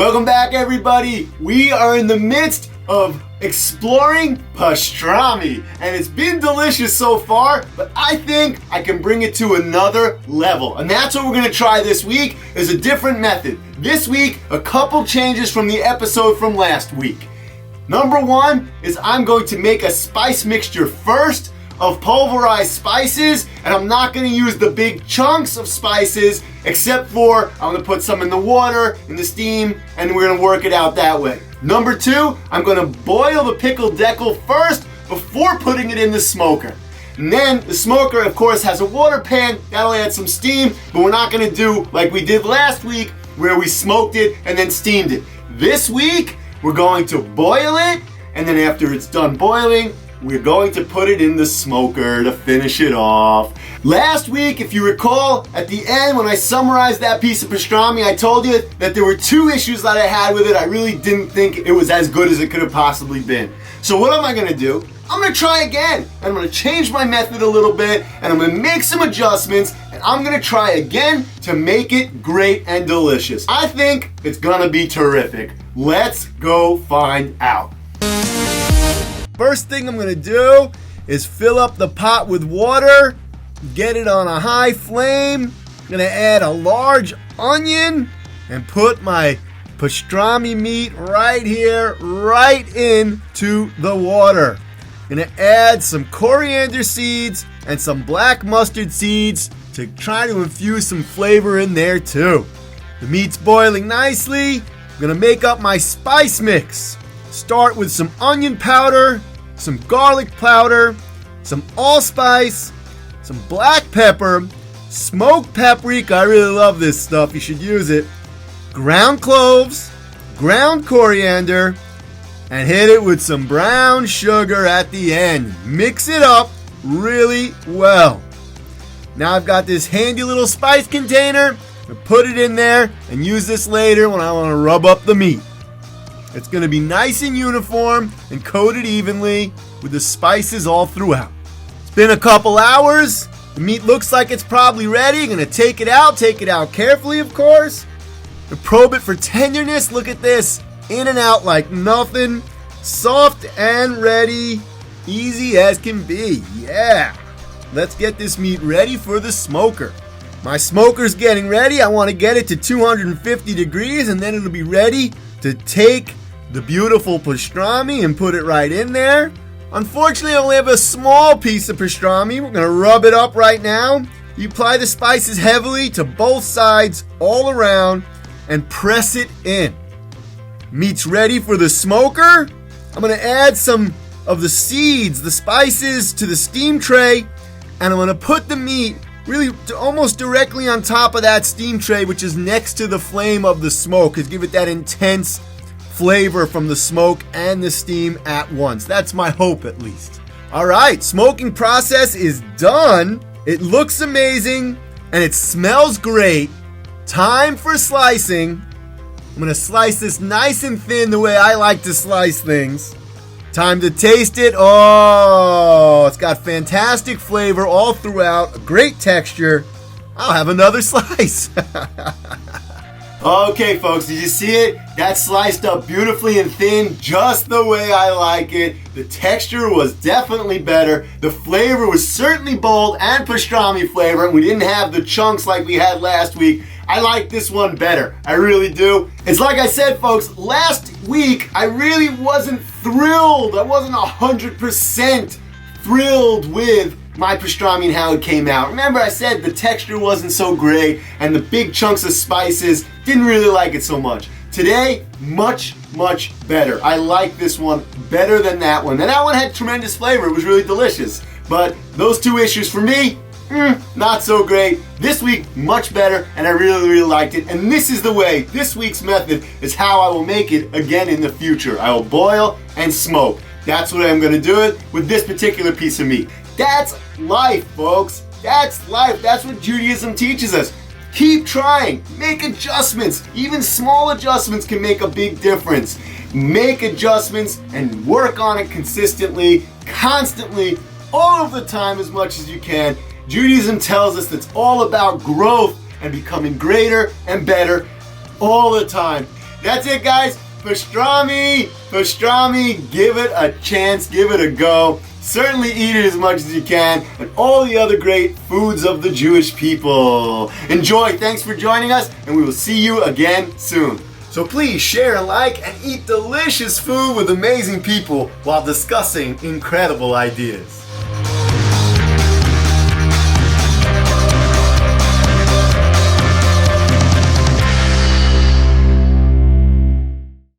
Welcome back, everybody. We are in the midst of exploring pastrami, and it's been delicious so far, but I think I can bring it to another level. And that's what we're gonna try this week, is a different method. This week, a couple changes from the episode from last week. Number one is I'm going to make a spice mixture first of pulverized spices, and I'm not gonna use the big chunks of spices, except for I'm gonna put some in the water, in the steam, and we're gonna work it out that way. Number two, I'm gonna boil the pickled deckel first before putting it in the smoker. And then the smoker, of course, has a water pan, that'll add some steam, but we're not gonna do like we did last week, where we smoked it and then steamed it. This week, we're going to boil it, and then after it's done boiling, we're going to put it in the smoker to finish it off. Last week, if you recall, at the end when I summarized that piece of pastrami, I told you that there were two issues that I had with it. I really didn't think it was as good as it could have possibly been. So what am I gonna do? I'm gonna try again. I'm gonna change my method a little bit, and I'm gonna make some adjustments, and I'm gonna try again to make it great and delicious. I think it's gonna be terrific. Let's go find out. First thing I'm gonna do is fill up the pot with water, get it on a high flame. I'm gonna add a large onion and put my pastrami meat right here, right into the water. I'm gonna add some coriander seeds and some black mustard seeds to try to infuse some flavor in there too. The meat's boiling nicely. I'm gonna make up my spice mix. Start with some onion powder, some garlic powder, some AllSpice, some black pepper, smoked paprika, I really love this stuff, you should use it, ground cloves, ground coriander, and hit it with some brown sugar at the end. Mix it up really well. Now I've got this handy little spice container. I put it in there and use this later when I want to rub up the meat. It's going to be nice and uniform and coated evenly with the spices all throughout. It's been a couple hours. The meat looks like it's probably ready. I'm going to take it out carefully, of course. To probe it for tenderness, look at this. In and out like nothing. Soft and ready. Easy as can be. Yeah. Let's get this meat ready for the smoker. My smoker's getting ready. I want to get it to 250 degrees, and then it'll be ready to take the beautiful pastrami and put it right in there. Unfortunately, I only have a small piece of pastrami. We're going to rub it up right now. You apply the spices heavily to both sides, all around, and press it in. Meat's ready for the smoker. I'm going to add some of the seeds, the spices, to the steam tray, and I'm going to put the meat really almost directly on top of that steam tray, which is next to the flame of the smoke, to give it that intense flavor from the smoke and the steam at once. That's my hope, at least. All right, smoking process is done. It looks amazing and it smells great. Time for slicing. I'm gonna slice this nice and thin the way I like to slice things. Time to taste it. Oh, it's got fantastic flavor all throughout, a great texture. I'll have another slice. Okay, folks, did you see it? That's sliced up beautifully and thin, just the way I like it. The texture was definitely better. The flavor was certainly bold and pastrami flavor, and we didn't have the chunks like we had last week. I like this one better. I really do. It's like I said, folks, last week I really wasn't thrilled. I wasn't 100% thrilled with my pastrami and how it came out. Remember, I said the texture wasn't so great and the big chunks of spices, didn't really like it so much. Today, much better. I like this one better than that one. And that one had tremendous flavor. It was really delicious. But those two issues for me, not so great. This week, much better, and I really liked it. And this is the way, this week's method is how I will make it again in the future. I will boil and smoke. That's what I'm gonna do it with this particular piece of meat. That's life, folks. That's life. That's what Judaism teaches us. Keep trying. Make adjustments. Even small adjustments can make a big difference. Make adjustments and work on it consistently, constantly, all of the time as much as you can. Judaism tells us it's all about growth and becoming greater and better all the time. That's it, guys. Pastrami, give it a chance, give it a go. Certainly eat it as much as you can, and all the other great foods of the Jewish people. Enjoy, thanks for joining us, and we will see you again soon. So please share and like and eat delicious food with amazing people while discussing incredible ideas.